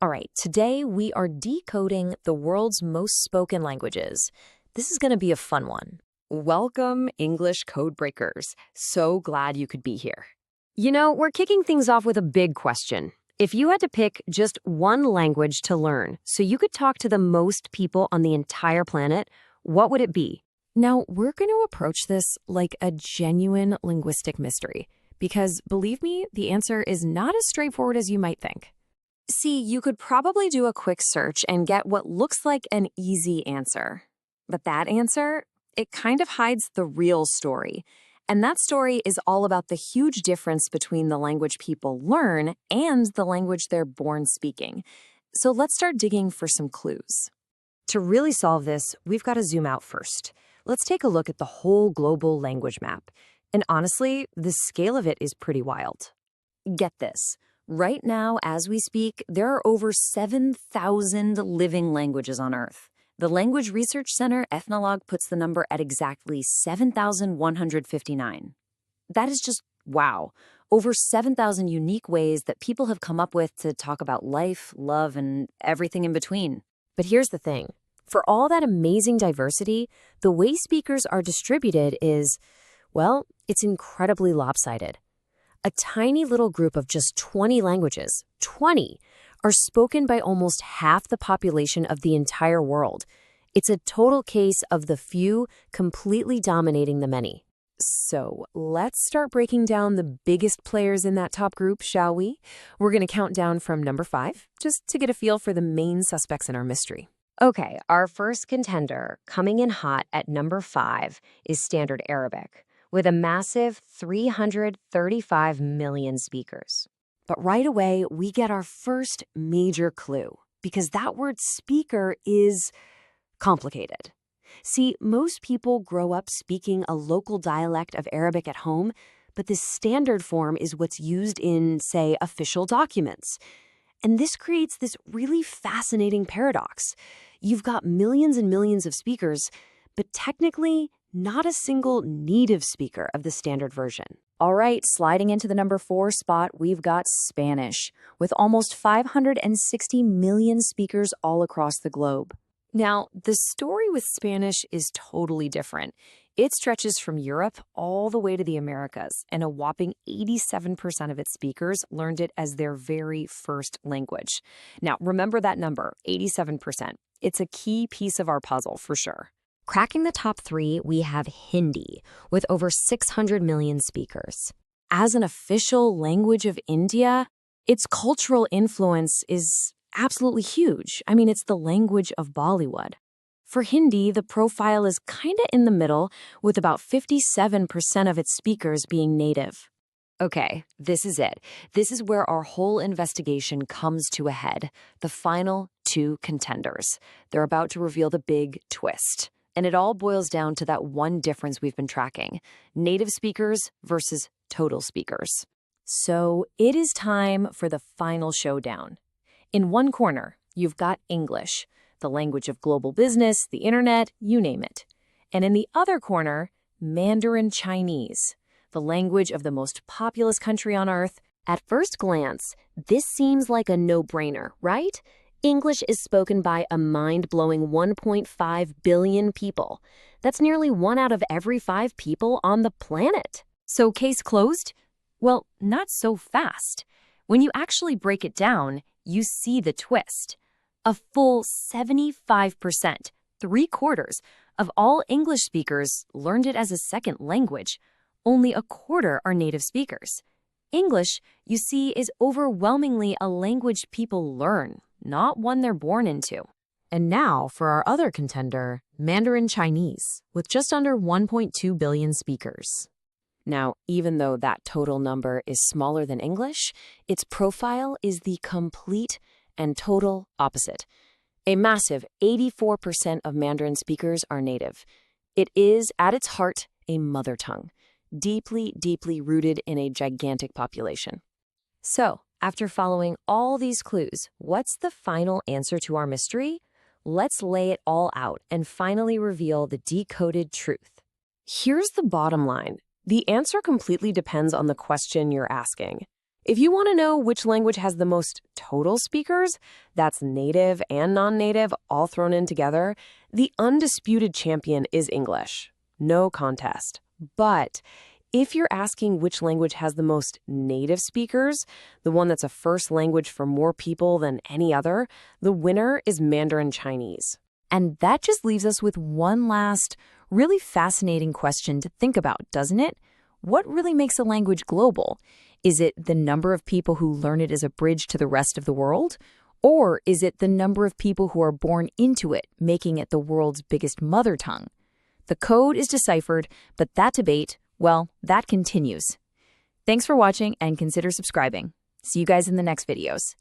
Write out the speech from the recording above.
All right, today we are decoding the world's most spoken languages. This is going to be a fun one. Welcome, English Codebreakers. So glad you could be here. We're kicking things off with a big question. If you had to pick just one language to learn so you could talk to the most people on the entire planet, what would it be? Now, we're going to approach this like a genuine linguistic mystery because, believe me, the answer is not as straightforward as you might think. See, you could probably do a quick search and get what looks like an easy answer. But that answer, it kind of hides the real story. And that story is all about the huge difference between the language people learn and the language they're born speaking. So let's start digging for some clues. To really solve this, we've got to zoom out first. Let's take a look at the whole global language map. And honestly, the scale of it is pretty wild. Get this. Right now, as we speak, there are over 7,000 living languages on Earth. The Language Research Center Ethnologue puts the number at exactly 7,159. That is just wow. Over 7,000 unique ways that people have come up with to talk about life, love, and everything in between. But here's the thing. For all that amazing diversity, the way speakers are distributed is, well, it's incredibly lopsided. A tiny little group of just 20 languages, 20, are spoken by almost half the population of the entire world. It's a total case of the few completely dominating the many. So let's start breaking down the biggest players in that top group, shall we? We're going to count down from number 5, just to get a feel for the main suspects in our mystery. Okay, our first contender, coming in hot at number 5, is Standard Arabic, with a massive 335 million speakers. But right away, we get our first major clue, because that word speaker is complicated. See, most people grow up speaking a local dialect of Arabic at home, but the standard form is what's used in, say, official documents. And this creates this really fascinating paradox. You've got millions and millions of speakers, but technically, not a single native speaker of the standard version. All right, sliding into the number 4 spot, we've got Spanish, with almost 560 million speakers all across the globe. Now, the story with Spanish is totally different. It stretches from Europe all the way to the Americas, and a whopping 87% of its speakers learned it as their very first language. Now, remember that number, 87%. It's a key piece of our puzzle for sure. Cracking the top 3, we have Hindi, with over 600 million speakers. As an official language of India, its cultural influence is absolutely huge. I mean, it's the language of Bollywood. For Hindi, the profile is kinda in the middle, with about 57% of its speakers being native. Okay, this is it. This is where our whole investigation comes to a head. The final 2 contenders. They're about to reveal the big twist. And it all boils down to that one difference we've been tracking: native speakers versus total speakers. So it is time for the final showdown. In one corner, you've got English, the language of global business, the internet, you name it. And in the other corner, Mandarin Chinese, the language of the most populous country on Earth. At first glance, this seems like a no-brainer, right? English is spoken by a mind-blowing 1.5 billion people. That's nearly 1 out of every 5 people on the planet. So case closed? Well, not so fast. When you actually break it down, you see the twist. A full 75%, 3/4 of all English speakers learned it as a second language. Only a quarter are native speakers. English, you see, is overwhelmingly a language people learn, not one they're born into. And now for our other contender, Mandarin Chinese, with just under 1.2 billion speakers. Now, even though that total number is smaller than English, its profile is the complete and total opposite. A massive 84% of Mandarin speakers are native. It is, at its heart, a mother tongue, deeply, deeply rooted in a gigantic population. So, after following all these clues, what's the final answer to our mystery? Let's lay it all out and finally reveal the decoded truth. Here's the bottom line. The answer completely depends on the question you're asking. If you want to know which language has the most total speakers, that's native and non-native all thrown in together, the undisputed champion is English. No contest. But if you're asking which language has the most native speakers, the one that's a first language for more people than any other, the winner is Mandarin Chinese. And that just leaves us with one last, really fascinating question to think about, doesn't it? What really makes a language global? Is it the number of people who learn it as a bridge to the rest of the world? Or is it the number of people who are born into it, making it the world's biggest mother tongue? The code is deciphered, but that debate, well, that continues. Thanks for watching and consider subscribing. See you guys in the next videos.